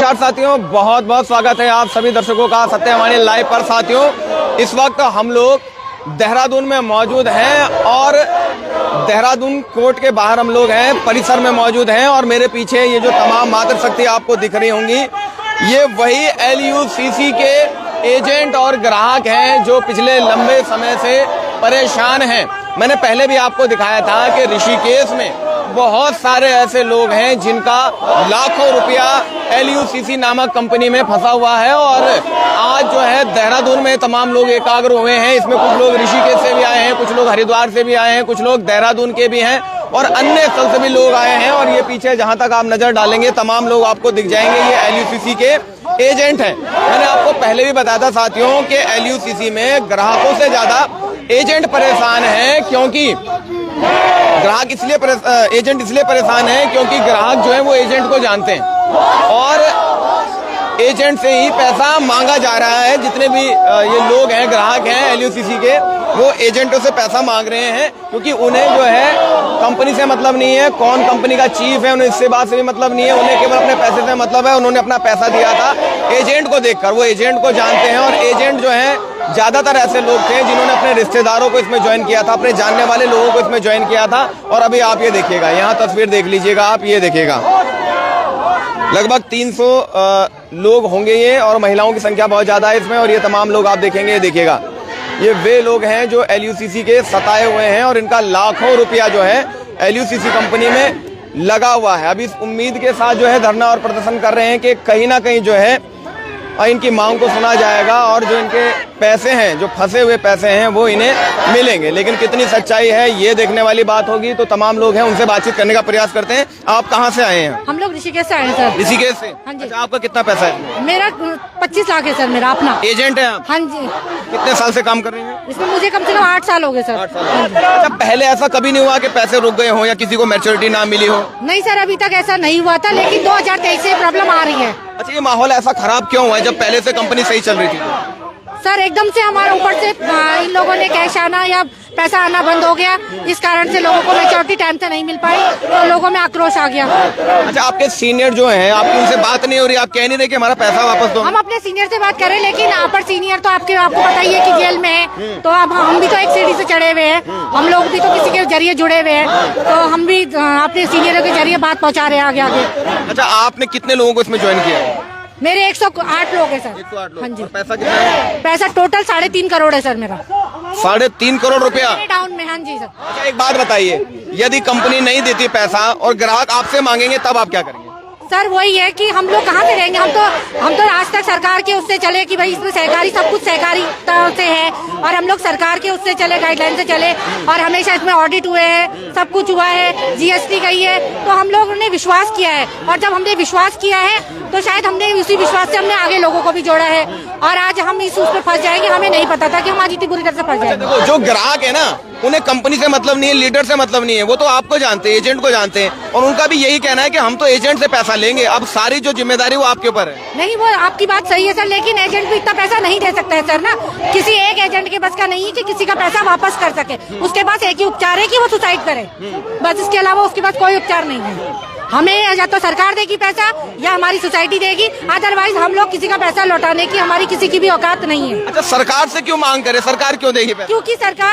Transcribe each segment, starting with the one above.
नमस्कार साथियों, बहुत बहुत स्वागत है आप सभी दर्शकों का सत्यवाणी लाइव पर। साथियों, इस वक्त हम लोग देहरादून में मौजूद हैं और देहरादून कोर्ट के बाहर हम लोग हैं, परिसर में मौजूद हैं। और मेरे पीछे ये जो तमाम मातृशक्ति आपको दिख रही होंगी, ये वही LUCC के एजेंट और ग्राहक हैं जो पिछले लंबे समय से परेशान हैं। मैंने पहले भी आपको दिखाया था कि ऋषिकेश में बहुत सारे ऐसे लोग हैं जिनका लाखों रुपया LUCC नामक कंपनी में फंसा हुआ है। और आज जो है देहरादून में तमाम लोग एकाग्र हुए हैं। इसमें कुछ लोग ऋषिकेश से भी आए हैं, कुछ लोग हरिद्वार से भी आए हैं, कुछ लोग देहरादून के भी हैं और अन्य स्थल से भी लोग आए हैं। और ये पीछे जहां तक आप नजर डालेंगे तमाम लोग आपको दिख जाएंगे, ये LUCC के एजेंट हैं। मैंने आपको पहले भी बताया था साथियों कि LUCC में ग्राहकों से ज्यादा एजेंट परेशान है, क्योंकि एजेंट इसलिए परेशान है क्योंकि ग्राहक जो है वो एजेंट को जानते हैं और एजेंट से ही पैसा मांगा जा रहा है। जितने भी ये लोग हैं, ग्राहक हैं LUCC के, वो एजेंटों से पैसा मांग रहे हैं क्योंकि उन्हें जो है कंपनी से मतलब नहीं है, कौन कंपनी का चीफ है उन्हें इससे बात से भी मतलब नहीं है। उन्हें केवल अपने पैसे से मतलब है। उन्होंने अपना पैसा दिया था एजेंट को देखकर, वो एजेंट को जानते हैं। और एजेंट जो है ज्यादातर ऐसे लोग थे जिन्होंने अपने रिश्तेदारों को इसमें ज्वाइन किया था, अपने जानने वाले लोगों को इसमें ज्वाइन किया था। और अभी आप ये देखिएगा, यहाँ तस्वीर देख लीजिएगा आप, ये देखिएगा लगभग 300 लोग होंगे ये, और महिलाओं की संख्या बहुत ज्यादा है इसमें। और ये तमाम लोग आप देखेंगे, देखिएगा ये वे लोग हैं जो LUCC के सताए हुए हैं और इनका लाखों रुपया जो है LUCC कंपनी में लगा हुआ है। अभी इस उम्मीद के साथ जो है धरना और प्रदर्शन कर रहे हैं कि कहीं ना कहीं जो है इनकी मांग को सुना जाएगा और जो इनके पैसे हैं, जो फंसे हुए पैसे हैं, वो इन्हें मिलेंगे। लेकिन कितनी सच्चाई है ये देखने वाली बात होगी। तो तमाम लोग हैं, उनसे बातचीत करने का प्रयास करते हैं। आप कहाँ से आए हैं? हम लोग ऋषिकेश से आए हैं सर। ऋषिकेश से? हाँ जी। अच्छा, आपका कितना पैसा है? मेरा 25 लाख है सर, मेरा अपना। एजेंट है आप? हाँ जी। कितने साल से काम कर रही हैं? इसमें मुझे कम से कम 8 साल हो गए सर। 8 साल। अच्छा, पहले ऐसा कभी नहीं हुआ कि पैसे रुक गए हो या किसी को मैच्योरिटी ना मिली हो? नहीं सर, अभी तक ऐसा नहीं हुआ था, लेकिन 2023 से प्रॉब्लम आ रही है। अच्छा, ये माहौल ऐसा खराब क्यों हुआ है जब पहले से कंपनी सही चल रही थी? सर एकदम से हमारे ऊपर से इन लोगों ने कैश आना या पैसा आना बंद हो गया। इस कारण से लोगों को मैच्योरिटी टाइम से नहीं मिल पाई तो लोगों में आक्रोश आ गया। अच्छा, आपके सीनियर जो हैं, आपकी उनसे बात नहीं हो रही? आप कह नहीं रहे कि हमारा पैसा वापस दो? हम अपने सीनियर से बात करें, लेकिन अपर सीनियर तो आपको पता ही है कि जेल में है। तो अब हम भी तो एक सीढ़ी से चढ़े हुए हैं, हम लोग भी तो किसी के जरिए जुड़े हुए हैं, तो हम भी अपने सीनियरों के जरिए बात पहुँचा रहे हैं आगे आगे। अच्छा, आपने कितने लोगों को इसमें ज्वाइन किया? मेरे 108 लोग हैं सर। 108 लोग। हाँ जी। पैसा कितना है? पैसा टोटल 3.5 करोड़ है सर मेरा। 3.5 करोड़ रुपया डाउन में? हाँ जी सर। अच्छा, एक बात बताइए, यदि कंपनी नहीं देती पैसा और ग्राहक आपसे मांगेंगे तब आप क्या करेंगे? सर वही है कि हम लोग कहाँ से रहेंगे। हम तो आज तक सरकार के उससे चले कि भाई इसमें सहकारी, सब कुछ सहकारी से है, और हम लोग सरकार के उससे चले, गाइडलाइन से चले, और हमेशा इसमें ऑडिट हुए हैं, सब कुछ हुआ है, GST गई है, तो हम लोगों ने विश्वास किया है। और जब हमने विश्वास किया है तो शायद हमने उसी विश्वास से हमने आगे लोगों को भी जोड़ा है। और आज हम इस उसमें फंस जाएंगे, हमें नहीं पता था कि हम आज इतनी बुरी तरह से फंस जाएंगे। देखो, जो ग्राहक है ना, उन्हें कंपनी से मतलब नहीं है, लीडर से मतलब नहीं है, वो तो आपको जानते हैं, एजेंट को जानते हैं, और उनका भी यही कहना है कि हम तो एजेंट से पैसा लेंगे। अब सारी जो जिम्मेदारी वो आपके ऊपर है। नहीं, वो आपकी बात सही है सर, लेकिन एजेंट भी इतना पैसा नहीं दे सकता है सर ना। किसी एक एजेंट के बस का नहीं है कि किसी का पैसा वापस कर सके। उसके पास एक ही उपचार है कि वो सुसाइड करे, बस। इसके अलावा उसके पास कोई उपचार नहीं है। हमें या तो सरकार देगी पैसा या हमारी सोसाइटी देगी, अदरवाइज हम लोग किसी का पैसा लौटाने की हमारी किसी की भी औकात नहीं है। अच्छा, सरकार से क्यों मांग करे? सरकार क्यों देगी पैसा?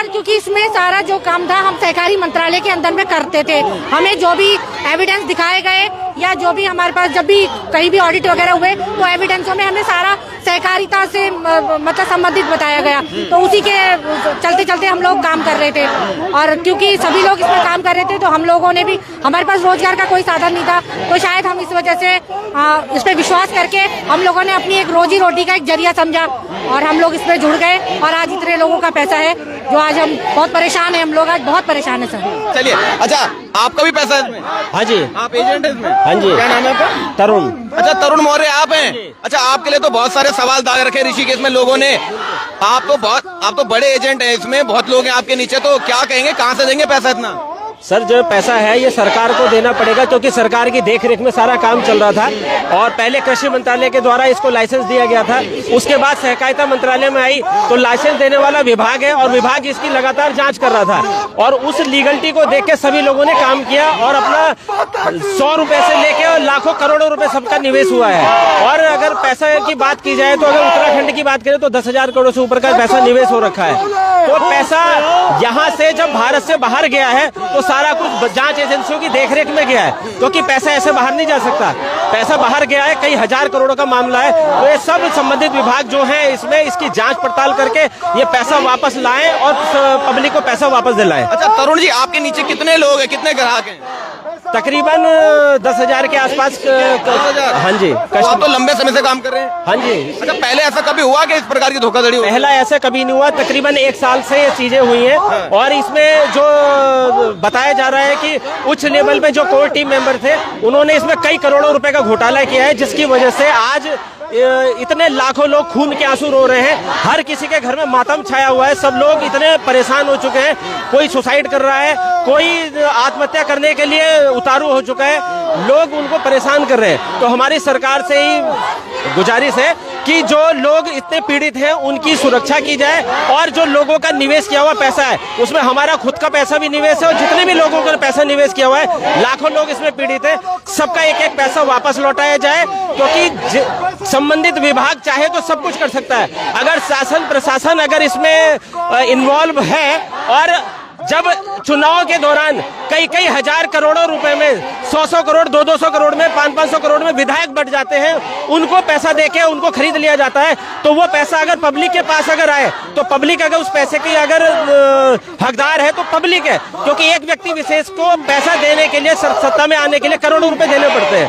क्योंकि इसमें सारा जो काम था हम सहकारी मंत्रालय के अंदर में करते थे। हमें जो भी एविडेंस दिखाए गए या जो भी हमारे पास जब भी कहीं भी ऑडिट वगैरह हुए तो एविडेंसों में हमें सारा सहकारिता से मतलब संबंधित बताया गया। तो उसी के चलते चलते हम लोग काम कर रहे थे। और क्योंकि सभी लोग इसमें काम कर रहे थे तो हम लोगों ने भी, हमारे पास रोजगार का कोई साधन नहीं था, तो शायद हम इस वजह से इस पे विश्वास करके हम लोगों ने अपनी एक रोजी रोटी का एक जरिया समझा और हम लोग इसमें जुड़ गए। और आज इतने लोगों का पैसा है जो आज हम बहुत परेशान है। हम लोग आज बहुत परेशान है सर। चलिए, अच्छा आपका भी पैसा है इसमें? हाँ जी। आप एजेंट है इसमें? हाँ जी। क्या नाम है आपका? तरुण। अच्छा, तरुण मौर्य आप हैं? अच्छा, आपके लिए तो बहुत सारे सवाल दाग रखे ऋषिकेश में लोगों ने। आप तो बड़े एजेंट हैं इसमें, बहुत लोग हैं आपके नीचे, तो क्या कहेंगे, कहाँ से देंगे पैसा इतना? सर जो पैसा है ये सरकार को देना पड़ेगा, क्योंकि सरकार की देखरेख में सारा काम चल रहा था और पहले कृषि मंत्रालय के द्वारा इसको लाइसेंस दिया गया था। उसके बाद सहकारिता मंत्रालय में आई तो लाइसेंस देने वाला विभाग है और विभाग इसकी लगातार जांच कर रहा था और उस लीगलिटी को देख के सभी लोगों ने काम किया और अपना 100 रुपए से लेके और लाखों करोड़ों रुपए सबका निवेश हुआ है। और अगर पैसा की बात की जाए तो अगर उत्तराखंड की बात करें तो 10,000 करोड़ से ऊपर का पैसा निवेश हो रखा है। तो पैसा यहाँ से जब भारत से बाहर गया है तो सारा कुछ जांच एजेंसियों की देखरेख में गया है, क्योंकि पैसा ऐसे बाहर नहीं जा सकता। पैसा बाहर गया है, कई हजार करोड़ों का मामला है। तो ये सब संबंधित विभाग जो है इसमें इसकी जांच पड़ताल करके ये पैसा वापस लाएं और पब्लिक को पैसा वापस दिलाएं। अच्छा तरुण जी, आपके नीचे कितने लोग हैं, कितने ग्राहक हैं? तकरीबन 10,000 के आसपास। 10,000? हाँ जी। आप तो लंबे समय से काम कर रहे हैं। हाँ जी। अच्छा पहले ऐसा कभी हुआ कि इस प्रकार की धोखाधड़ी हुई? पहला ऐसा कभी नहीं हुआ। तकरीबन 1 साल से ये चीजें हुई हैं और इसमें जो बताया जा रहा है कि उच्च लेवल पे जो कोर टीम मेंबर थे उन्होंने इसमें कई करोड़ों रुपए का घोटाला किया है, जिसकी वजह से आज इतने लाखों लोग खून के आंसू रो रहे हैं। हर किसी के घर में मातम छाया हुआ है। सब लोग इतने परेशान हो चुके हैं, कोई सुसाइड कर रहा है, कोई आत्महत्या करने के लिए उतारू हो चुका है। लोग उनको परेशान कर रहे हैं। तो हमारी सरकार से ही गुजारिश है कि जो लोग इतने पीड़ित हैं उनकी सुरक्षा की जाए और जो लोगों का निवेश किया हुआ पैसा है उसमें हमारा खुद का पैसा भी निवेश है और जितने भी लोगों का पैसा निवेश किया हुआ है, लाखों लोग इसमें पीड़ित हैं, सबका एक एक पैसा वापस लौटाया जाए, क्योंकि संबंधित विभाग चाहे तो सब कुछ कर सकता है। अगर शासन प्रशासन अगर इसमें इन्वॉल्व है और जब चुनाव के दौरान कई हजार करोड़ों रुपए में 100 करोड़ 200 करोड़ में 500 करोड़ में विधायक बढ़ जाते हैं, उनको पैसा देके उनको खरीद लिया जाता है, तो वो पैसा अगर पब्लिक के पास अगर आए तो पब्लिक अगर उस पैसे की अगर हकदार है तो पब्लिक है, क्योंकि एक व्यक्ति विशेष को पैसा देने के लिए सत्ता में आने के लिए करोड़ों रुपए देने पड़ते हैं।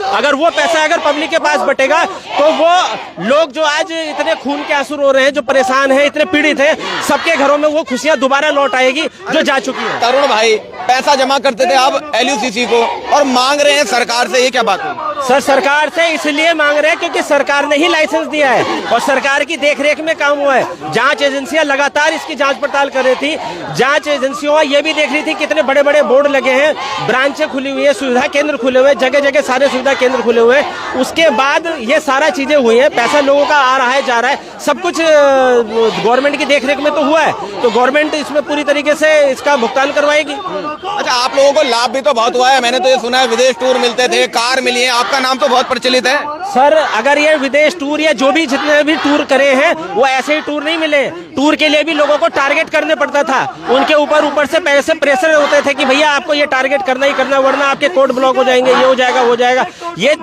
अगर वो पैसा अगर पब्लिक के पास बटेगा तो वो लोग जो आज इतने खून के आंसू रो रहे हैं, जो परेशान हैं, इतने पीड़ित हैं, सबके घरों में वो खुशियां दोबारा लौट आएगी जो जा चुकी है। तरुण भाई, पैसा जमा करते थे आप LUCC को और मांग रहे हैं सरकार से, ये क्या बात है? सर सरकार से इसलिए मांग रहे हैं क्योंकि सरकार ने ही लाइसेंस दिया है और सरकार की देखरेख में काम हुआ है। जांच एजेंसियां लगातार इसकी जांच पड़ताल कर रही थी। जांच एजेंसियों ये भी देख रही थी कितने बड़े बड़े बोर्ड लगे हैं, ब्रांचें खुली हुई है, सुविधा केंद्र खुले हुए, जगह जगह सारे सुविधा केंद्र खुले हुए हैं। उसके बाद ये सारा चीजें हुई है, पैसा लोगों का आ रहा है, जा रहा है, सब कुछ गवर्नमेंट की देखरेख में तो हुआ है, तो गवर्नमेंट इसमें पूरी तरीके से इसका भुगतान करवाएगी। अच्छा, आप लोगों को लाभ भी तो बहुत हुआ है। मैंने तो ये सुना है विदेश टूर मिलते थे, कार मिली है, आपका नाम तो बहुत प्रचलित है। सर अगर ये विदेश टूर या जो भी जितने भी टूर करे हैं वो ऐसे ही टूर नहीं मिले। टूर के लिए भी लोगों को टारगेट करने पड़ता था, उनके ऊपर से पैसे प्रेशर होते थे कि भैया आपको ये टारगेट करना ही करना, वरना आपके कोड ब्लॉक हो जाएंगे, ये हो जाएगा, वो जाएगा, ये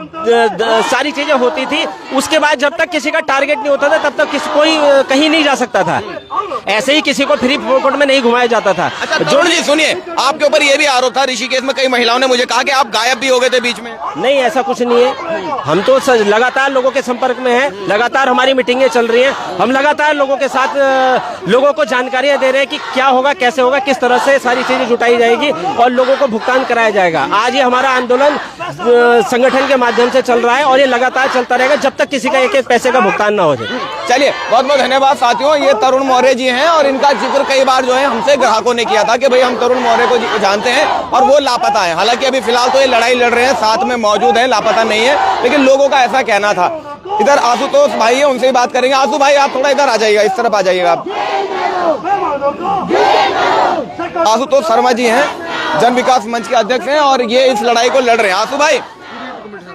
सारी चीजें होती थी। उसके बाद जब तक किसी का टारगेट नहीं होता था तब तक कोई कहीं नहीं जा सकता था। ऐसे ही किसी को फ्री फोकट में नहीं घुमाया जाता था। अच्छा तरुण जी सुनिए, आपके ऊपर ये भी आरोप था, ऋषिकेश में कई महिलाओं ने मुझे कहा कि आप गायब भी हो गए थे बीच में। नहीं, ऐसा कुछ नहीं है। हम तो लगातार लोगों के संपर्क में हैं, लगातार हमारी मीटिंगें चल रही हैं, हम लगातार लोगों के साथ लोगों को जानकारियां दे रहे हैं कि क्या होगा, कैसे होगा, किस तरह से सारी चीजें जुटाई जाएगी और लोगों को भुगतान कराया जाएगा। आज ये हमारा आंदोलन संगठन के माध्यम से चल रहा है और ये लगातार चलता रहेगा जब तक किसी का एक एक पैसे का भुगतान ना हो जाए। चलिए, बहुत बहुत धन्यवाद साथियों। ये तरुण मौर्य जी हैं और इनका जिक्र कई बार जो है हमसे ग्राहकों ने किया था कि भाई हम तरुण मौर्य को जानते हैं और वो लापता है। हालांकि अभी फिलहाल तो ये लड़ाई लड़ रहे हैं, साथ में मौजूद है, लापता नहीं है, लेकिन लोगों का ऐसा कहना था। इधर आशुतोष भाई है, उनसे ही बात करेंगे। आशु भाई आप थोड़ा इधर आ जाइएगा, इस तरफ आ जाइएगा आप। आशुतोष शर्मा जी हैं, जन विकास मंच के अध्यक्ष हैं और ये इस लड़ाई को लड़ रहे हैं। आशु भाई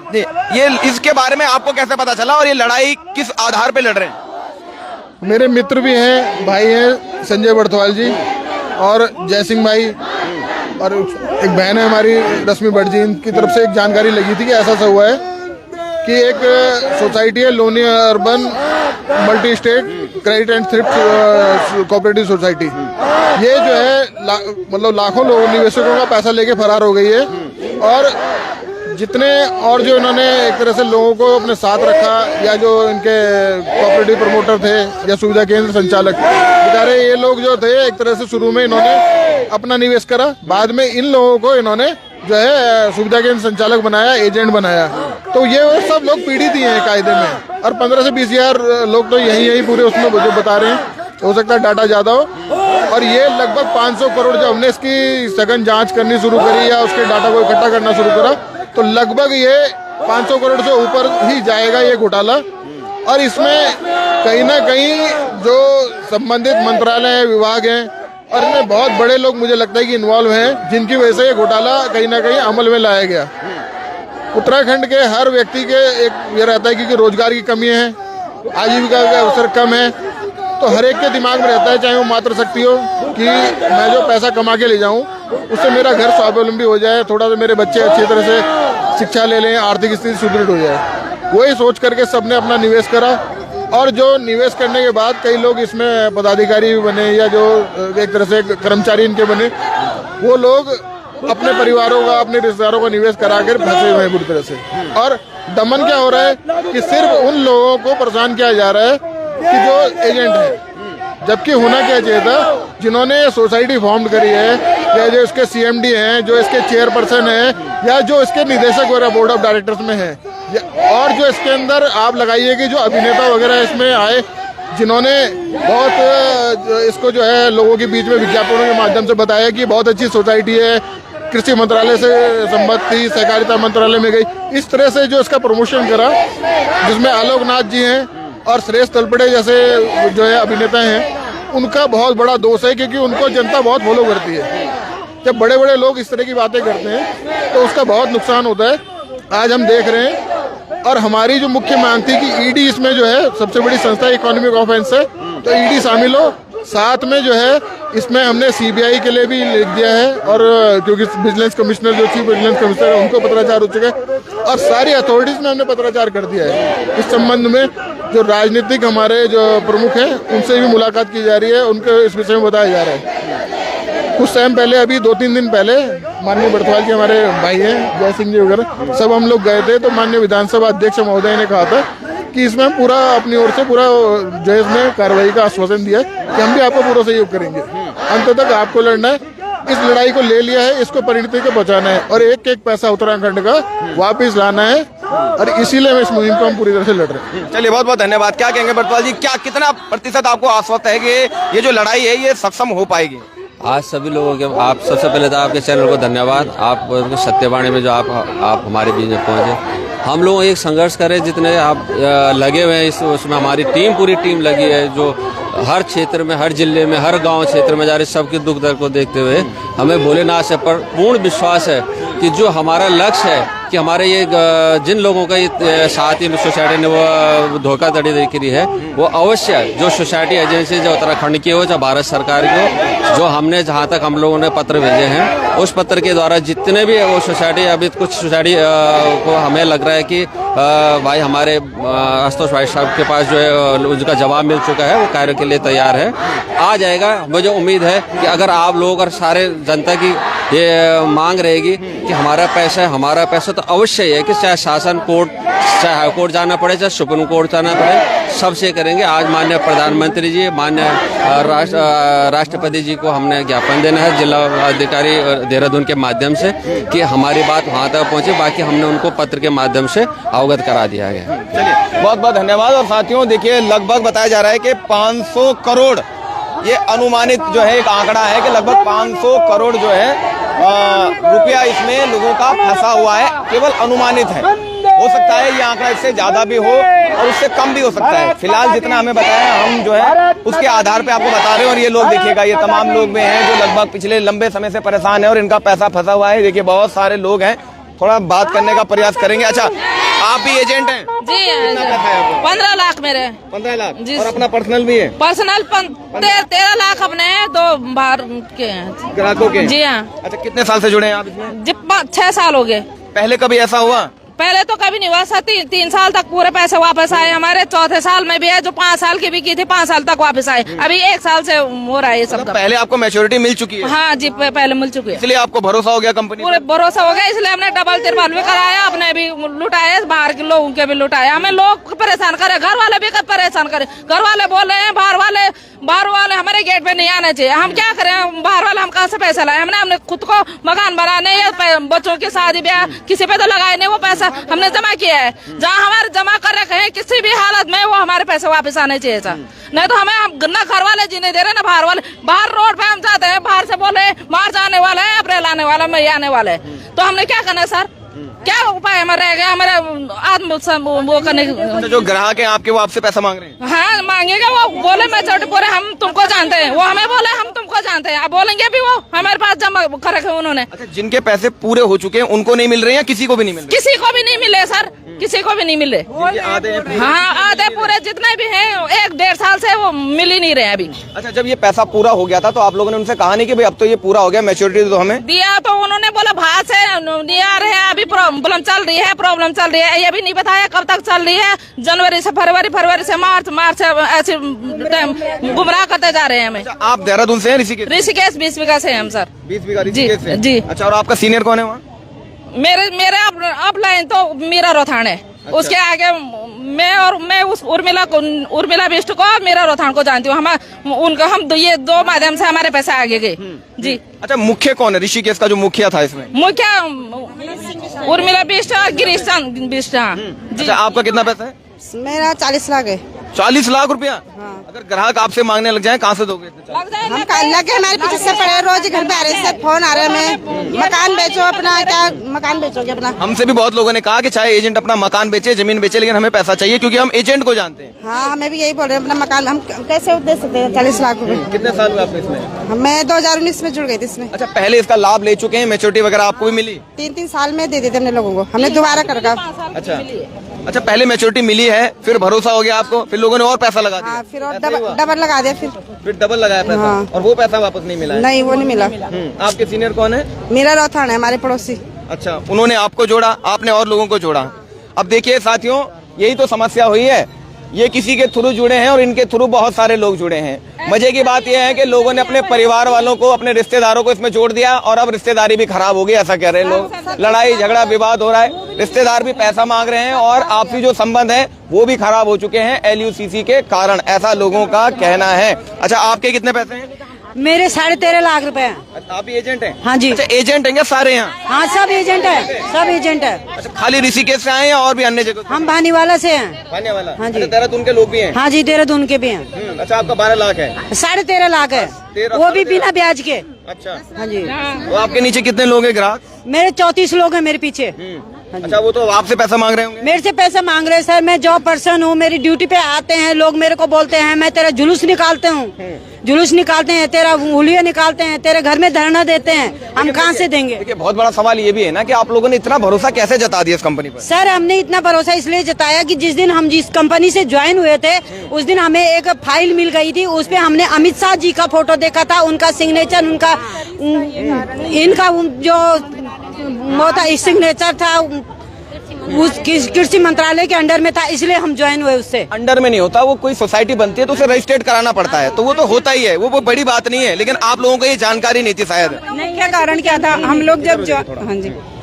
जी, ये इसके बारे में आपको कैसे पता चला और ये लड़ाई किस आधार पे लड़ रहे हैं? मेरे मित्र भी हैं, भाई हैं संजय बड़थवाल जी और जय सिंह भाई और एक बहन है हमारी रश्मि भट्ट जी, इनकी तरफ से एक जानकारी लगी थी कि ऐसा सा हुआ है कि एक सोसाइटी है Loni urban multi state credit and thrift cooperative society, ये जो है मतलब लाखों लोगों निवेशकों का पैसा लेके फरार हो गई है और जितने और जो इन्होंने एक तरह से लोगों को अपने साथ रखा या जो इनके कोऑपरेटिव प्रमोटर थे या सुविधा केंद्र संचालक, बेचारे ये लोग जो थे एक तरह से शुरू में इन्होंने अपना निवेश करा, बाद में इन लोगों को इन्होंने जो है सुविधा केंद्र संचालक बनाया, एजेंट बनाया, तो ये सब लोग पीड़ित ही हैं कायदे में। और 15 से 20 हजार लोग तो यही पूरे उसमें जो बता रहे हैं हो सकता है डाटा ज़्यादा हो। और ये लगभग 500 करोड़, जब हमने इसकी सघन जांच करनी शुरू करी या उसके डाटा को इकट्ठा करना शुरू करा, तो लगभग ये 500 करोड़ से ऊपर ही जाएगा ये घोटाला। और इसमें कहीं ना कहीं जो संबंधित मंत्रालय विभाग हैं और इनमें बहुत बड़े लोग मुझे लगता है कि इन्वॉल्व हैं, जिनकी वजह से ये घोटाला कहीं ना कहीं अमल में लाया गया। उत्तराखंड के हर व्यक्ति के एक ये रहता है कि रोजगार की कमी है, आजीविका का अवसर कम है, तो हर एक के दिमाग में रहता है, चाहे वो मातृशक्ति हो, कि मैं जो पैसा कमा के ले जाऊं उससे मेरा घर स्वावलंबी हो जाए, थोड़ा सा मेरे बच्चे अच्छी तरह से शिक्षा ले लें, आर्थिक स्थिति सुदृढ़ हो जाए। वही सोच करके सबने अपना निवेश करा। और जो निवेश करने के बाद कई लोग इसमें पदाधिकारी भी बने या जो एक तरह से कर्मचारी इनके बने, वो लोग अपने परिवारों का, अपने रिश्तेदारों का निवेश करा कर फंसे हुए हैं बुरी तरह से। और दमन क्या हो रहा है कि सिर्फ उन लोगों को परेशान किया जा रहा है कि जो एजेंट है, जबकि होना क्या चाहिए था, जिन्होंने सोसाइटी फॉर्म करी है या जो इसके सीएमडी हैं, जो इसके चेयरपर्सन हैं या जो इसके निदेशक वगैरह बोर्ड ऑफ डायरेक्टर्स में हैं, और जो इसके अंदर आप लगाइए कि जो अभिनेता वगैरह इसमें आए, जिन्होंने बहुत इसको जो है लोगों के बीच में विज्ञापनों के माध्यम से बताया कि बहुत अच्छी सोसाइटी है, कृषि मंत्रालय से संबंधित सहकारिता मंत्रालय में गई, इस तरह से जो इसका प्रमोशन करा, जिसमें आलोकनाथ जी हैं और सुरेश तलपड़े जैसे जो है अभिनेता हैं, उनका बहुत बड़ा दोष है, क्योंकि उनको जनता बहुत फॉलो करती है। जब बड़े बड़े लोग इस तरह की बातें करते हैं तो उसका बहुत नुकसान होता है। आज हम देख रहे हैं, और हमारी जो मुख्य मांग थी कि ईडी इसमें जो है सबसे बड़ी संस्था इकोनॉमिक ऑफेंस है, तो ईडी शामिल हो। साथ में जो है इसमें हमने सीबीआई के लिए भी लिख दिया है, और क्योंकि विजिलेंस कमिश्नर जो चीफ विजिलेंस कमिश्नर है उनको पत्राचार हो चुका है, और सारी अथॉरिटीज में हमने पत्राचार कर दिया है। इस संबंध में जो राजनीतिक हमारे जो प्रमुख हैं उनसे भी मुलाकात की जा रही है, उनको इस विषय में बताया जा रहा है। कुछ टाइम पहले, अभी 2-3 दिन पहले, माननीय बर्थवाल के हमारे भाई हैं जय सिंह जी वगैरह सब हम लोग गए थे, तो माननीय विधानसभा अध्यक्ष महोदय ने कहा था कि इसमें हम पूरा अपनी ओर से पूरा जो है इसमें कार्रवाई का आश्वासन दिया कि हम भी आपको पूरा सहयोग करेंगे। अंत तक आपको लड़ना है, इस लड़ाई को ले लिया है, इसको परिणति को बचाना है और एक एक पैसा उत्तराखंड का वापस लाना है, और इसीलिए हम इस मुहिम को हम पूरी तरह से लड़ रहे हैं। चलिए, बहुत बहुत धन्यवाद। क्या कहेंगे बर्थवाल जी, क्या कितना प्रतिशत आपको आश्वस्त है कि ये जो लड़ाई है ये सक्षम हो पाएगी? आज सभी लोगों के, आप सबसे पहले तो आपके चैनल को धन्यवाद, आप सत्यवाणी में जो आप हमारे बीच में पहुंचे। हम लोग एक संघर्ष करें, जितने आप लगे हुए हैं उसमें हमारी टीम, पूरी टीम लगी है, जो हर क्षेत्र में, हर जिले में, हर गांव क्षेत्र में जा रहे सबके दुख दर्द को देखते हुए हमें भोलेनाथ से पर पूर्ण विश्वास है कि जो हमारा लक्ष्य है कि हमारे ये जिन लोगों का ये साथ ही सोसाइटी ने वो धोखाधड़ी करी है, वो अवश्य जो सोसाइटी एजेंसी जो उत्तराखंड की हो, जो भारत सरकार की हो, जो हमने जहाँ तक हम लोगों ने पत्र भेजे हैं, उस पत्र के द्वारा जितने भी वो सोसाइटी, अभी कुछ सोसाइटी को हमें लग रहा है कि भाई हमारे आशुतोष भाई साहब के पास जो है उनका जवाब मिल चुका है, वो कार्य के लिए तैयार है, आ जाएगा। मुझे उम्मीद है कि अगर आप लोग और सारे जनता की ये मांग रहेगी कि हमारा पैसा है, हमारा पैसा, तो अवश्य है कि चाहे शासन कोर्ट, चाहे हाई कोर्ट जाना पड़े, चाहे सुप्रीम कोर्ट जाना पड़े, सबसे करेंगे। आज माननीय प्रधानमंत्री जी, माननीय राष्ट्रपति जी को हमने ज्ञापन देना है जिला अधिकारी देहरादून के माध्यम से कि हमारी बात वहाँ तक पहुँचे। बाकी हमने उनको पत्र के माध्यम से अवगत करा दिया गया। चलिए, बहुत बहुत धन्यवाद। और साथियों देखिए, लगभग बताया जा रहा है कि 500 करोड़ ये अनुमानित जो है एक आंकड़ा है कि लगभग 500 करोड़ जो है रुपया इसमें लोगों का फंसा हुआ है, केवल अनुमानित है। हो सकता है ये आंकड़ा इससे ज्यादा भी हो और उससे कम भी हो सकता है। फिलहाल जितना हमें बताया हम जो है उसके आधार पे आपको बता रहे हैं। और ये लोग देखिएगा, ये तमाम लोग में हैं जो लगभग पिछले लंबे समय से परेशान है और इनका पैसा फंसा हुआ है। देखिए, बहुत सारे लोग हैं, थोड़ा बात करने का प्रयास करेंगे। अच्छा, आप भी एजेंट हैं? जी, 15 लाख मेरे। 15 लाख जी। और अपना पर्सनल भी है? पर्सनल 13 लाख अपने हैं, 2 बाहर के हैं ग्राहकों के। जी हाँ। अच्छा, कितने साल से जुड़े हैं आप इसमें? 6 साल हो गए। पहले कभी ऐसा हुआ? पहले तो कभी नहीं हुआ। 3 साल तक पूरे पैसे वापस आए हमारे। चौथे साल में भी है, जो 5 साल की भी की थी, 5 साल तक वापस आए। अभी 1 साल से हो रहा है ये सब। पहले आपको मैच्योरिटी मिल चुकी है? हाँ जी, पहले मिल चुकी है, इसलिए आपको भरोसा हो गया कंपनी? पूरे भरोसा हो गया, इसलिए हमने डबल तिरपल भी कराया, अपने भी लुटाए, बाहर के लोगों के भी लुटाया। हमें लोग परेशान करे, घर वाले भी परेशान करे। घर वाले बोल रहे हैं, बाहर वाले बाहर वाले हमारे गेट पे नहीं आना चाहिए। हम क्या करें, बाहर वाले हम कहाँ से पैसा लाए? हमने खुद को मकान बनाने या बच्चों की शादी ब्याह किसी पे तो लगाए नहीं, वो पैसा हमने जमा किया है। जहाँ हमारे जमा कर रखे हैं किसी भी हालत में वो हमारे पैसे वापस आने चाहिए सर। नहीं तो हमें न घर वाले जीने दे रहे ना बाहर वाले। बाहर रोड पे हम जाते हैं, बाहर से बोले मार्च आने वाला है, अप्रैल आने वाला, मई आने वाला है, तो हमने क्या करना है सर? क्या उपाय हमारा रह गया हमारे आत्म वो करने? जो ग्राहक है आपके वो आपसे पैसा मांग रहे हैं? हाँ मांगेगा, वो बोले मेच्योरिटी पूरे हम तुमको जानते हैं, वो हमें बोले हम तुमको जानते हैं। अब बोलेंगे भी वो हमारे पास जमा कर रखे उन्होंने। अच्छा, जिनके पैसे पूरे हो चुके हैं उनको नहीं मिल रहे हैं या किसी को भी नहीं मिल रहे? किसी को भी नहीं मिले सर, किसी को भी नहीं मिले। आधे हैं पूरे? हाँ आधे पूरे जितने भी हैं 1-1.5 साल से वो मिल ही नहीं रहे अभी। अच्छा, जब ये पैसा पूरा हो गया था तो आप लोगों ने उनसे कहा नहीं कि भाई अब तो ये पूरा हो गया, मैच्योरिटी तो हमें दिया? तो उन्होंने बोला बाहर से नहीं आ रहे हैं, अभी प्रॉब्लम चल रही है, ये भी नहीं बताया कब तक चल रही है। जनवरी से फरवरी से मार्च से ऐसे गुमराह करते जा रहे हैं हमें। अच्छा, आप देहरादून से हैं? ऋषिकेश 20 बीघा से हम सर। 20 बीघा ऋषिकेश से? जी। अच्छा, और आपका सीनियर कौन है वहाँ? मेरे अपलाइन तो मीरा रोथान है। अच्छा। उसके आगे मैं उस उर्मिला बिष्ट को और मीरा रोथान को जानती हूँ। हम ये 2 माध्यम से हमारे पैसे आगे गए। जी। अच्छा, मुख्य कौन है ऋषिकेश का जो मुखिया था इसमें? मुखिया उर्मिला बिष्ट और गिरीश चंद बिष्ट। अच्छा, आपका कितना पैसा है? मेरा 40 लाख है। 40 लाख रुपया? हाँ। अगर ग्राहक आपसे मांगने लग जाए कहाँ से दोगे? हम लगे हमारे पीछे से पड़े, रोज घर पे आ रहे हैं, फोन आ रहे हैं हमें, मकान बेचो अपना। क्या मकान बेचोगे अपना? हमसे भी बहुत लोगों ने कहा कि चाहे एजेंट अपना मकान बेचे, जमीन बेचे, लेकिन हमें पैसा चाहिए क्योंकि हम एजेंट को जानते हैं। हाँ, हमें भी यही बोल रहे हैं, अपना मकान हम कैसे दे सकते हैं? 40 लाख रुपए। कितने साल हुए आपको इसमें? मैं 2019 में जुड़ गई थी इसमें। अच्छा, पहले इसका लाभ ले चुके हैं, मैच्योरिटी वगैरह आपको भी मिली? 3-3 साल में दे देते हमने लोगों को, हमने दोबारा कर रखा। अच्छा, पहले मैच्योरिटी मिली है, फिर भरोसा हो गया आपको, फिर लोगों ने और पैसा लगा दिया? हाँ, फिर और डबल लगा दिया। फिर डबल लगाया पैसा। हाँ। और वो पैसा वापस नहीं मिला है? नहीं, वो नहीं मिला। आपके सीनियर कौन है? मीरा रोथान है, हमारे पड़ोसी। अच्छा, उन्होंने आपको जोड़ा, आपने और लोगों को जोड़ा। अब देखिए साथियों, यही तो समस्या हुई है। ये किसी के थ्रू जुड़े हैं और इनके थ्रू बहुत सारे लोग जुड़े हैं। मजे की बात यह है कि लोगों ने अपने परिवार वालों को, अपने रिश्तेदारों को इसमें जोड़ दिया और अब रिश्तेदारी भी खराब हो गई, ऐसा कह रहे हैं लोग। लड़ाई झगड़ा विवाद हो रहा है, रिश्तेदार भी पैसा मांग रहे हैं और आपसी जो संबंध है वो भी खराब हो चुके हैं LUCC के कारण, ऐसा लोगों का कहना है। अच्छा, आपके कितने पैसे हैं? मेरे 13.5 लाख रुपए हैं। आप भी एजेंट हैं? हाँ जी। अच्छा, एजेंट हैं क्या सारे यहाँ? हाँ, सब एजेंट है, सब एजेंट है। अच्छा, खाली ऋषिकेश से आए हैं और भी अन्य जगह? हम भानीवाला से हैं। भानीवाला? हाँ जी। अच्छा, देहरादून के लोग भी हैं? हाँ जी, देहरादून के भी हैं। अच्छा, आपका 12 लाख है? 13.5 लाख है, वो भी बिना ब्याज के। अच्छा। हाँ जी। तो आपके नीचे कितने लोग हैं ग्राहक? मेरे 34 लोग हैं मेरे पीछे। अच्छा, वो तो आपसे पैसा मांग रहे होंगे? मेरे से पैसा मांग रहे हैं सर। मैं जॉब पर्सन हूँ, मेरी ड्यूटी पे आते हैं लोग, मेरे को बोलते हैं मैं तेरा जुलूस निकालते हूँ, जुलूस निकालते हैं, तेरा हुलिया निकालते हैं, तेरे घर में धरना देते हैं, हम कहाँ से देंगे? देखिए, बहुत बड़ा सवाल ये भी है ना कि आप लोगों ने इतना भरोसा कैसे जता दिया इस कंपनी पर? सर, हमने इतना भरोसा इसलिए जताया कि जिस दिन हम जिस कंपनी से ज्वाइन हुए थे उस दिन हमें एक फाइल मिल गई थी, उस पे हमने अमित शाह जी का फोटो देखा था, उनका सिग्नेचर, उनका इनका जो सिग्नेचर था उस कृषि मंत्रालय के अंडर में था, इसलिए हम ज्वाइन हुए। उससे अंडर में नहीं होता, वो कोई सोसाइटी बनती है तो उसे रजिस्ट्रेट कराना पड़ता है, तो वो तो होता ही है, वो बड़ी बात नहीं है। लेकिन आप लोगों को ये जानकारी नहीं थी शायद। क्या कारण क्या था? हम लोग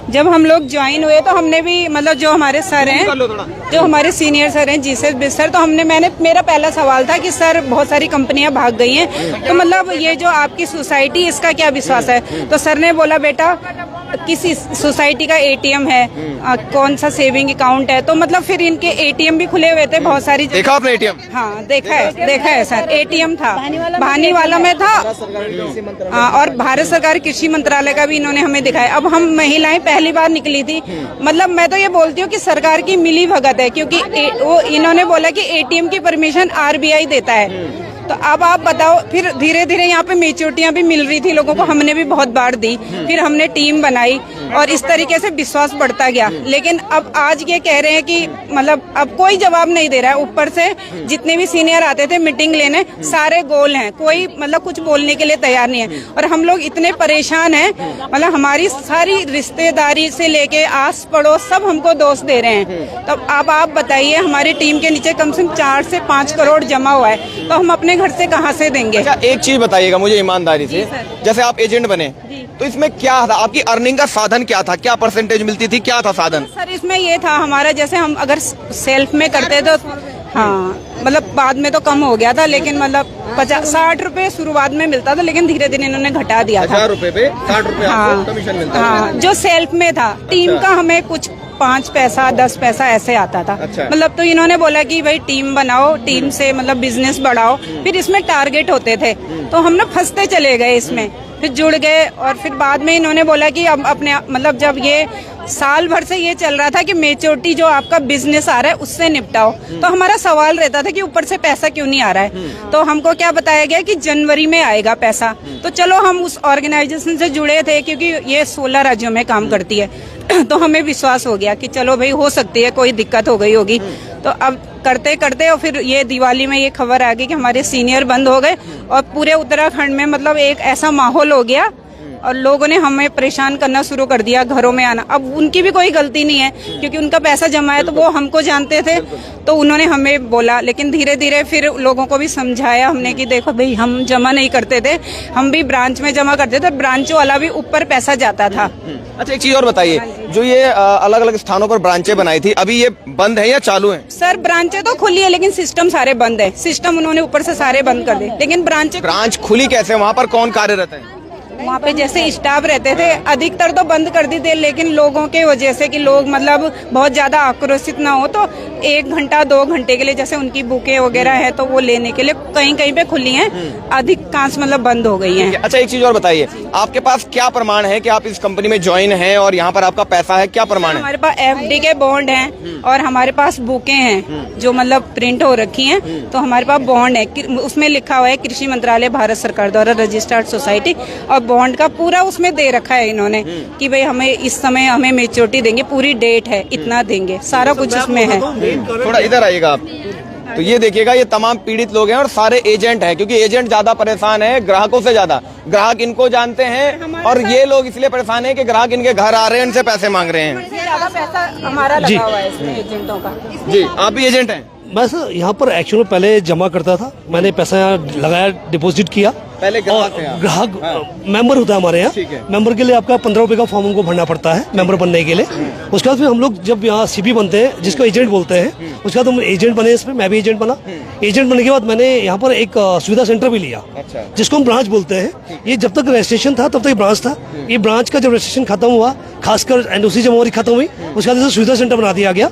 जब हम लोग ज्वाइन हुए तो हमने भी मतलब जो हमारे सर हैं, जो हमारे सीनियर सर हैं GC सर, तो मेरा पहला सवाल था कि सर बहुत सारी कंपनियां भाग गई हैं, तो मतलब ये जो आपकी सोसाइटी, इसका क्या विश्वास है? तो सर ने बोला बेटा किसी सोसाइटी का ATM है, कौन सा सेविंग अकाउंट है, तो मतलब फिर इनके ATM भी खुले हुए थे बहुत सारी। देखा आपने ATM? हाँ, देखा है सर। ATM था भानीवाला में था, और भारत सरकार कृषि मंत्रालय का भी इन्होंने हमें दिखाया। अब हम महिलाएं पहली बार निकली थी, मतलब मैं तो ये बोलती हूँ कि सरकार की मिली भगत है, क्योंकि वो इन्होंने बोला कि ATM की परमिशन RBI देता है। तो अब आप बताओ, फिर धीरे धीरे यहाँ पे मेच्योरिटियाँ भी मिल रही थी लोगों को, हमने भी बहुत बार दी, फिर हमने टीम बनाई और इस तरीके से विश्वास बढ़ता गया। लेकिन अब आज ये कह रहे हैं कि मतलब अब कोई जवाब नहीं दे रहा है। ऊपर से जितने भी सीनियर आते थे मीटिंग लेने, सारे गोल हैं, कोई मतलब कुछ बोलने के लिए तैयार नहीं है। और हम लोग इतने परेशान हैं, मतलब हमारी सारी रिश्तेदारी से लेके आस पड़ोस सब हमको दोष दे रहे हैं। तो अब आप बताइए, हमारी टीम के नीचे कम से कम 4 से 5 करोड़ जमा हुआ है, तो हम अपने घर से कहाँ से देंगे? अच्छा, एक चीज बताइएगा मुझे ईमानदारी से, जैसे आप एजेंट बने तो इसमें क्या था, आपकी अर्निंग का साधन क्या था, क्या परसेंटेज मिलती थी, क्या था साधन? सर, इसमें ये था हमारा, जैसे हम अगर सेल्फ में करते तो हाँ मतलब बाद में तो कम हो गया था, लेकिन मतलब 60 रुपए शुरुआत में मिलता था, लेकिन धीरे धीरे इन्होंने घटा दिया था। 1000 रुपए पे 60 रुपए आपको कमीशन मिलता है। हाँ, जो सेल्फ में था टीम का हमें कुछ 5 पैसा 10 पैसा ऐसे आता था। अच्छा। मतलब तो इन्होंने बोला कि भाई टीम बनाओ, टीम से मतलब बिजनेस बढ़ाओ, फिर इसमें टारगेट होते थे, तो हम ना फंसते चले गए इसमें, फिर जुड़ गए। और फिर बाद में इन्होंने बोला कि अब अपने मतलब जब ये साल भर से ये चल रहा था कि मेच्योरिटी जो आपका बिजनेस आ रहा है उससे निपटाओ, तो हमारा सवाल रहता था कि ऊपर से पैसा क्यों नहीं आ रहा है। तो हमको क्या बताया गया कि जनवरी में आएगा पैसा। तो चलो हम उस ऑर्गेनाइजेशन से जुड़े थे, क्योंकि ये 16 राज्यों में काम करती है, तो हमें विश्वास हो गया कि चलो भाई हो सकती है कोई दिक्कत हो गई होगी। तो अब करते करते और फिर ये दिवाली में ये खबर आ गई कि हमारे सीनियर बंद हो गए, और पूरे उत्तराखंड में मतलब एक ऐसा माहौल हो गया और लोगों ने हमें परेशान करना शुरू कर दिया, घरों में आना। अब उनकी भी कोई गलती नहीं है, क्योंकि उनका पैसा जमा है, तो वो हमको जानते थे, तो उन्होंने हमें बोला। लेकिन धीरे धीरे फिर लोगों को भी समझाया हमने कि देखो भाई हम जमा नहीं करते थे, हम भी ब्रांच में जमा करते थे, ब्रांच वाला भी ऊपर पैसा जाता था। अच्छा, एक चीज और बताइए, जो ये अलग अलग स्थानों पर ब्रांचें बनाई थी, अभी ये बंद है या चालू है? सर ब्रांचें तो खुली है, लेकिन सिस्टम सारे बंद है। सिस्टम उन्होंने ऊपर से सारे बंद कर दिए, लेकिन ब्रांच खुली कैसे? वहाँ पर कौन कार्यरत है? वहाँ पे जैसे स्टाफ रहते थे, अधिकतर तो बंद कर दी थे, लेकिन लोगों के वजह से कि लोग मतलब बहुत ज्यादा आक्रोशित ना हो, तो 1 घंटा 2 घंटे के लिए जैसे उनकी बुकें वगैरह है तो वो लेने के लिए कहीं कहीं पे खुली हैं, अधिकांश मतलब बंद हो गई हैं। अच्छा, एक चीज और बताइए, आपके पास क्या प्रमाण है कि आप इस कंपनी में ज्वाइन हैं और यहाँ पर आपका पैसा है? क्या प्रमाण है? हमारे पास FD के बॉन्ड हैं और हमारे पास बुकें हैं जो मतलब प्रिंट हो रखी हैं, तो हमारे पास बॉन्ड है, उसमें लिखा हुआ है कृषि मंत्रालय भारत सरकार द्वारा रजिस्टर्ड सोसाइटी, और बॉन्ड का पूरा उसमें दे रखा है इन्होंने कि भाई हमें इस समय हमें मेच्योरिटी देंगे, पूरी डेट है, इतना देंगे, सारा कुछ उसमें है। थोड़ा इधर आइएगा आप। तो ये देखिएगा, ये तमाम पीड़ित लोग हैं और सारे एजेंट हैं, क्योंकि एजेंट ज्यादा परेशान है ग्राहकों से ज्यादा। ग्राहक इनको जानते हैं और ये लोग इसलिए परेशान है कि ग्राहक इनके घर आ रहे हैं, इनसे पैसे मांग रहे हैं। ज्यादा पैसा हमारा लगा हुआ है इसमें एजेंटों का। जी, आप भी एजेंट हैं? मैं सर यहाँ पर एक्चुअली पहले जमा करता था, मैंने पैसा यहाँ लगाया, डिपॉजिट किया। पहले ग्राहक मेंबर होता है हमारे यहाँ, मेंबर के लिए आपका 15 रुपए का फॉर्म उनको भरना पड़ता है मेंबर बनने के लिए। उसके बाद फिर हम लोग जब यहाँ CP बनते हैं, जिसको एजेंट बोलते हैं, उसके बाद हम एजेंट बने, इसमें मैं भी एजेंट बना। एजेंट बनने के बाद मैंने यहाँ पर एक सुविधा सेंटर भी लिया, जिसको हम ब्रांच बोलते हैं। ये जब तक रजिस्ट्रेशन था तब तक ब्रांच था। ये ब्रांच का जब रजिस्ट्रेशन खत्म हुआ, खासकर NOC जब हमारी खत्म हुई, उसके बाद सुविधा सेंटर बना दिया गया,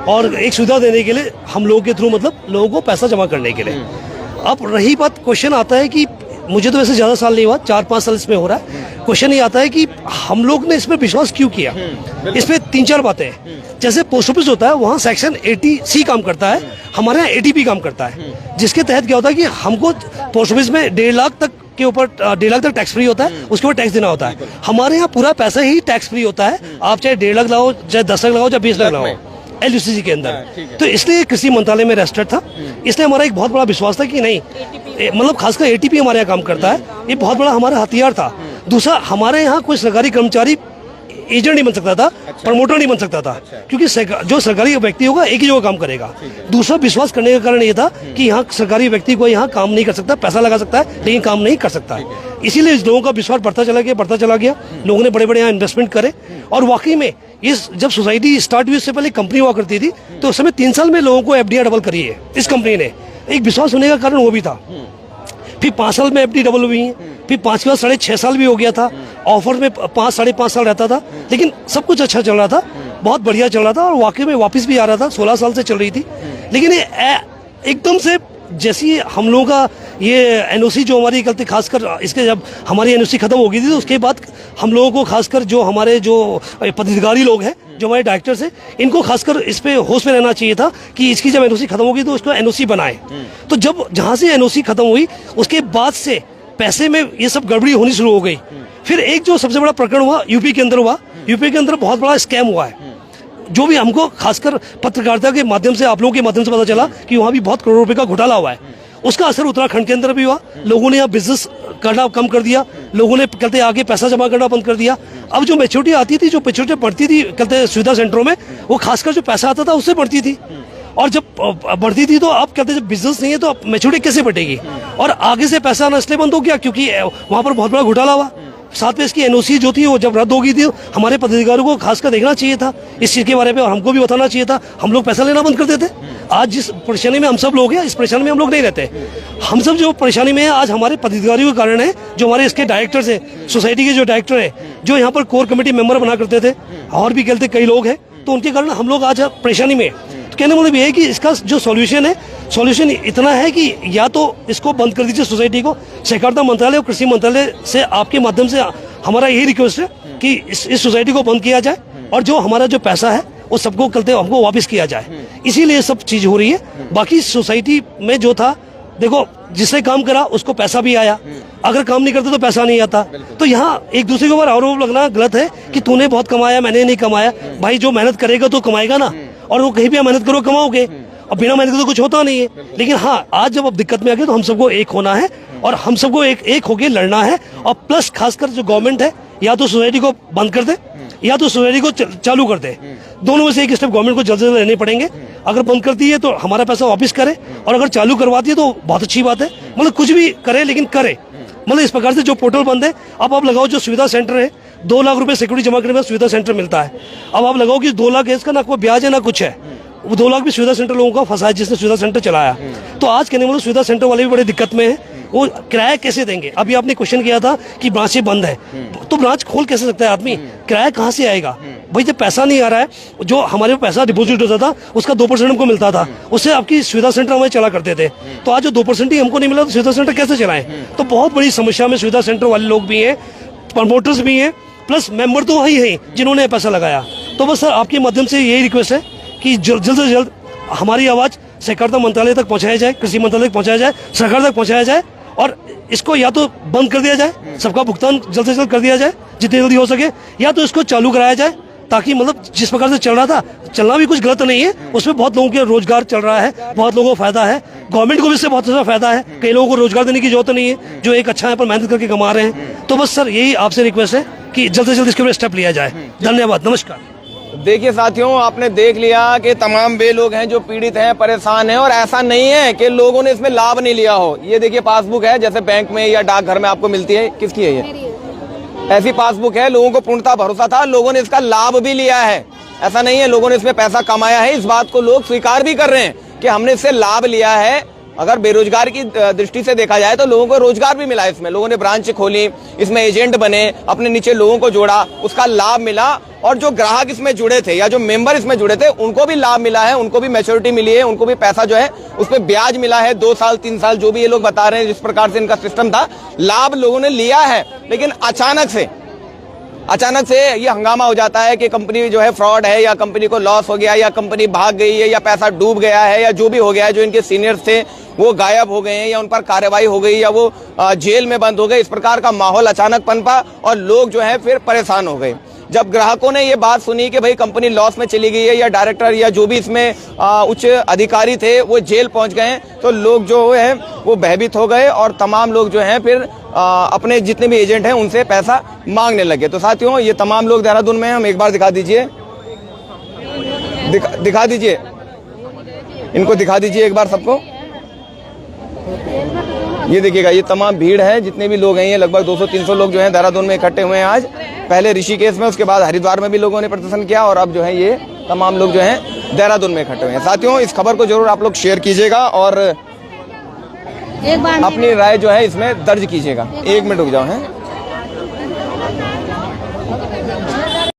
और एक सुविधा देने के लिए हम लोगों के थ्रू, मतलब लोगों को पैसा जमा करने के लिए। अब रही बात, क्वेश्चन आता है कि मुझे तो वैसे ज्यादा साल नहीं हुआ, 4-5 साल इसमें हो रहा है। क्वेश्चन ये आता है कि हम लोग ने इसमें विश्वास क्यों किया। इसमें 3-4 बातें हैं। जैसे पोस्ट ऑफिस होता है, वहाँ सेक्शन 80C काम करता है, हमारे यहाँ ATP काम करता है, जिसके तहत क्या होता है कि हमको पोस्ट ऑफिस में 1.5 लाख तक के ऊपर 1.5 लाख तक टैक्स फ्री होता है, उसके ऊपर टैक्स देना होता है। हमारे यहाँ पूरा पैसा ही टैक्स फ्री होता है, आप चाहे 1.5 लाख लगाओ, चाहे 10 लाख लगाओ, चाहे 20 लाख लगाओ LUCC के अंदर। तो इसलिए कृषि मंत्रालय में रजिस्टर्ड था, इसलिए हमारा एक बहुत बड़ा विश्वास था कि नहीं, मतलब खासकर ATP हमारे यहाँ काम करता है, ये बहुत बड़ा हमारा हथियार था। दूसरा, हमारे यहाँ कोई सरकारी कर्मचारी एजेंट नहीं बन सकता था, प्रमोटर नहीं बन सकता था, क्योंकि जो सरकारी व्यक्ति होगा एक ही जगह काम करेगा। दूसरा विश्वास करने का कारण ये था कि यहाँ सरकारी व्यक्ति को यहाँ काम नहीं कर सकता, पैसा लगा सकता है लेकिन काम नहीं कर सकता है। इसीलिए लोगों का विश्वास बढ़ता चला गया। लोगों ने बड़े बड़े यहाँ इन्वेस्टमेंट करे, और वाकई में इस जब सोसाइटी स्टार्ट हुई उससे पहले कंपनी हुआ करती थी, तो उस समय 3 साल में लोगों को FDI डबल करी है इस कंपनी ने। एक विश्वास होने का कारण वो भी था। फिर 5 साल में FD डबल हुई है, फिर 5 के बाद 6.5 साल भी हो गया था। ऑफर में 5-5.5 साल रहता था, लेकिन सब कुछ अच्छा चल रहा था, बहुत बढ़िया चल रहा था, और वाकई में वापस भी आ रहा था। 16 साल से चल रही थी, लेकिन एकदम से जैसी हम लोगों का ये NOC जो हमारी गलती, खासकर इसके जब हमारी NOC खत्म हो गई थी, तो उसके बाद हम लोगों को, खासकर जो हमारे जो पदाधिकारी लोग हैं, जो हमारे डायरेक्टर्स हैं, इनको खासकर इस पे होश में रहना चाहिए था कि इसकी जब NOC खत्म होगी तो उसको NOC बनाए। तो जब जहाँ से NOC खत्म हुई, उसके बाद से पैसे में ये सब गड़बड़ी होनी शुरू हो गई। फिर एक जो सबसे बड़ा प्रकरण हुआ यूपी के अंदर हुआ, यूपी के अंदर बहुत बड़ा स्कैम हुआ है, जो भी हमको खासकर पत्रकारिता के माध्यम से, आप लोगों के माध्यम से पता चला कि वहाँ भी बहुत करोड़ों रुपए का घोटाला हुआ है। उसका असर उत्तराखंड के अंदर भी हुआ। लोगों ने यहाँ बिजनेस करना कम कर दिया, लोगों ने कहते आगे पैसा जमा करना बंद कर दिया। अब जो मैच्योरिटी आती थी, जो मैच्योरिटी बढ़ती थी कहते सुविधा सेंटरों में, वो खासकर जो पैसा आता था उससे बढ़ती थी, और जब बढ़ती थी तो अब कहते जब बिजनेस नहीं है तो मैच्योरिटी कैसे बढ़ेगी। और आगे से पैसा आना इसलिए बंद हो गया क्योंकि वहाँ पर बहुत बड़ा घोटाला हुआ। साथ में इसकी एनओसी जो थी वो जब रद्द हो गई थी, हमारे पदाधिकारियों को खासकर देखना चाहिए था इस चीज़ के बारे में और हमको भी बताना चाहिए था। हम लोग पैसा लेना बंद कर देते। आज जिस परेशानी में हम सब लोग हैं, इस परेशानी में हम लोग नहीं रहते। हम सब जो परेशानी में है आज हमारे पदाधिकारियों के कारण है, जो हमारे इसके डायरेक्टर्स हैं, सोसाइटी के जो डायरेक्टर है, जो यहाँ पर कोर कमेटी मेंबर बना करते थे और भी कहते कई लोग हैं, तो उनके कारण हम लोग आज परेशानी में हैं। तो कहने मतलब ये है कि इसका जो सॉल्यूशन है, सॉल्यूशन इतना है कि या तो इसको बंद कर दीजिए सोसाइटी को। सहकारिता मंत्रालय और कृषि मंत्रालय से आपके माध्यम से हमारा यही रिक्वेस्ट है कि इस सोसाइटी को बंद किया जाए और जो हमारा जो पैसा है वो सबको कल हमको वापस किया जाए। इसीलिए सब चीज हो रही है। बाकी सोसाइटी में जो था, देखो जिसने काम करा उसको पैसा भी आया, अगर काम नहीं करते तो पैसा नहीं आता। तो यहाँ एक दूसरे के ऊपर आरोप लगना गलत है कि तूने बहुत कमाया मैंने नहीं कमाया। भाई जो मेहनत करेगा तो कमाएगा ना, और वो कहीं भी मेहनत करो कमाओगे, अब बिना मेहनत तो कुछ होता नहीं है। लेकिन हाँ, आज जब अब दिक्कत में आ गए तो हम सबको एक होना है और हम सबको एक होके लड़ना है। और प्लस खासकर जो गवर्नमेंट है, या तो सोसाइटी को बंद कर दे या तो सोसाइटी को चालू कर दे। दोनों में से एक स्टेप गवर्नमेंट को जल्द से जल्द लेने पड़ेंगे। अगर बंद करती है तो हमारा पैसा वापस करे, और अगर चालू करवाती है तो बहुत अच्छी बात है। मतलब कुछ भी करे लेकिन करे। मतलब इस प्रकार से जो पोर्टल बंद है, अब आप लगाओ जो सुविधा सेंटर है, 2 लाख रुपए सिक्योरिटी जमा करने में सुविधा सेंटर मिलता है। अब आप लगाओ कि 2 लाख है, इसका ना कोई ब्याज है ना कुछ है। वो 2 लाख भी सुविधा सेंटर लोगों का फंसा है जिसने सुविधा सेंटर चलाया। तो आज कहने मतलब सुविधा सेंटर वाले भी बड़ी दिक्कत में है। वो किराया कैसे देंगे? अभी आपने क्वेश्चन किया था कि ब्रांचें बंद है, तो ब्रांच खोल कैसे सकता है आदमी? किराया कहाँ से आएगा भाई? जब पैसा नहीं आ रहा है, जो हमारे पैसा डिपॉजिट होता था उसका 2% हमको मिलता था, उससे आपकी सुविधा सेंटर हमें चला करते थे। तो आज जो 2% ही हमको नहीं मिला तो सुविधा सेंटर कैसे चलाएं? तो बहुत बड़ी समस्या में सुविधा सेंटर वाले लोग भी हैं, प्रमोटर्स भी हैं, प्लस मेंबर तो वही हैं जिन्होंने पैसा लगाया। तो बस सर आपके माध्यम से यही रिक्वेस्ट है कि जल्द से जल्द हमारी आवाज़ सहकारिता मंत्रालय तक पहुंचाया जाए, कृषि मंत्रालय तक पहुंचाया जाए, सरकार तक पहुंचाया जाए, और इसको या तो बंद कर दिया जाए, सबका भुगतान जल्द से जल्द कर दिया जाए जितनी जल्दी हो सके, या तो इसको चालू कराया जाए, ताकि मतलब जिस प्रकार से चल रहा था, चलना भी कुछ गलत नहीं है, उसमें बहुत लोगों के रोजगार चल रहा है, बहुत लोगों को फायदा है, गवर्नमेंट को भी इससे बहुत अच्छा फायदा है। कई लोगों को रोजगार देने की जरूरत नहीं है जो एक अच्छा यहाँ पर मेहनत करके कमा रहे हैं। तो बस सर यही आपसे रिक्वेस्ट है कि जल्द से जल्द इसके ऊपर स्टेप लिया जाए। धन्यवाद, नमस्कार। देखिए साथियों, आपने देख लिया कि तमाम वे लोग हैं जो पीड़ित हैं, परेशान हैं, और ऐसा नहीं है कि लोगों ने इसमें लाभ नहीं लिया हो। ये देखिए पासबुक है, जैसे बैंक में या डाकघर में आपको मिलती है। किसकी है ये? ऐसी पासबुक है। लोगों को पूर्णतः भरोसा था, लोगों ने इसका लाभ भी लिया है। ऐसा नहीं है लोगों ने इसमें पैसा कमाया है, इस बात को लोग स्वीकार भी कर रहे हैं कि हमने इससे लाभ लिया है। अगर बेरोजगार की दृष्टि से देखा जाए तो लोगों को रोजगार भी मिला इसमें। लोगों ने ब्रांच खोली, इसमें एजेंट बने, अपने नीचे लोगों को जोड़ा, उसका लाभ मिला। और जो ग्राहक इसमें जुड़े थे या जो मेंबर इसमें जुड़े थे, उनको भी लाभ मिला है, उनको भी मैच्योरिटी मिली है, उनको भी पैसा जो है उस पर ब्याज मिला है। 2 साल 3 साल जो भी ये लोग बता रहे हैं, जिस प्रकार से इनका सिस्टम था, लाभ लोगों ने लिया है। लेकिन अचानक से ये हंगामा हो जाता है कि कंपनी जो है फ्रॉड है, या कंपनी को लॉस हो गया, या कंपनी भाग गई है, या पैसा डूब गया है, या जो भी हो गया है, जो इनके सीनियर्स थे वो गायब हो गए हैं, या उन पर कार्रवाई हो गई, या वो जेल में बंद हो गए। इस प्रकार का माहौल अचानक पनपा और लोग जो है फिर परेशान हो गए। जब ग्राहकों ने ये बात सुनी कि भाई कंपनी लॉस में चली गई है, या डायरेक्टर या जो भी इसमें उच्च अधिकारी थे वो जेल पहुंच गए, तो लोग जो है वो भयभीत हो गए और तमाम लोग जो हैं फिर अपने जितने भी एजेंट हैं उनसे पैसा मांगने लगे। तो साथियों, ये तमाम लोग देहरादून में, हम एक बार दिखा दीजिए, दिखा दीजिए इनको, दिखा दीजिए एक बार सबको। ये देखिएगा, ये तमाम भीड़ है, जितने भी लोग हैं, ये लगभग 200-300 लोग जो हैं देहरादून में इकट्ठे हुए हैं आज। पहले ऋषिकेश में, उसके बाद हरिद्वार में भी लोगों ने प्रदर्शन किया, और अब जो है ये तमाम लोग जो हैं देहरादून में इकट्ठे हुए हैं। साथियों, इस खबर को जरूर आप लोग शेयर कीजिएगा और अपनी राय जो है इसमें दर्ज कीजिएगा। 1 मिनट रुक जाओ हैं।